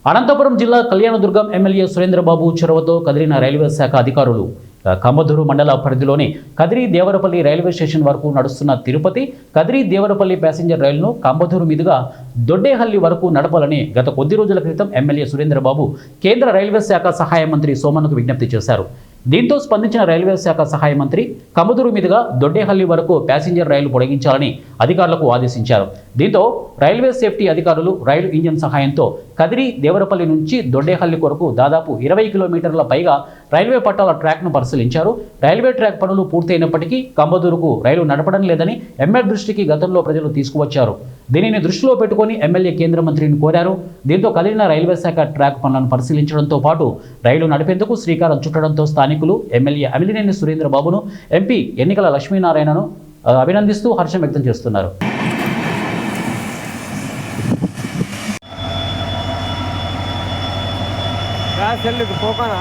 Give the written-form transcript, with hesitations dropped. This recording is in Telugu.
అనంతపురం జిల్లా కళ్యాణదుర్గం ఎమ్మెల్యే సురేంద్రబాబు చొరవతో కదిలిన రైల్వే శాఖ అధికారులు కమ్మదూరు మండల పరిధిలోని కదిరి దేవరపల్లి రైల్వే స్టేషన్ వరకు నడుస్తున్న తిరుపతి కదిరి దేవరపల్లి ప్యాసింజర్ రైలును కంబదూరు మీదుగా దొడ్డేహల్లి వరకు నడపాలని గత కొద్ది రోజుల క్రితం ఎమ్మెల్యే సురేంద్రబాబు కేంద్ర రైల్వే శాఖ సహాయ మంత్రి సోమన్నకు విజ్ఞప్తి చేశారు. దీంతో స్పందించిన రైల్వే శాఖ సహాయ మంత్రి కమ్మదూరు మీదుగా దొడ్డేహల్లి వరకు ప్యాసింజర్ రైలు పొడిగించాలని అధికారులకు ఆదేశించారు. దీంతో రైల్వే సేఫ్టీ అధికారులు రైలు ఇంజిన్ సహాయంతో కదిరి దేవరపల్లి నుంచి దొడ్డేహల్లి కొరకు దాదాపు 20 కిలోమీటర్ల పైగా రైల్వే పట్టాల ట్రాక్ను పరిశీలించారు. రైల్వే ట్రాక్ పనులు పూర్తయినప్పటికీ కంబదూరుకు రైలు నడపడం లేదని ఎమ్మెల్యే దృష్టికి గతంలో ప్రజలు తీసుకువచ్చారు. దీనిని దృష్టిలో పెట్టుకుని ఎమ్మెల్యే కేంద్ర మంత్రిని కోరారు. దీంతో కదిలిన రైల్వే శాఖ ట్రాక్ పనులను పరిశీలించడంతో పాటు రైలు నడిపేందుకు శ్రీకారం చుట్టడంతో స్థానికులు ఎమ్మెల్యే అమిలినేని సురేంద్రబాబును, ఎంపీ ఎన్నికల లక్ష్మీనారాయణను అభినందిస్తూ హర్షం వ్యక్తం చేస్తున్నారు. పోకనా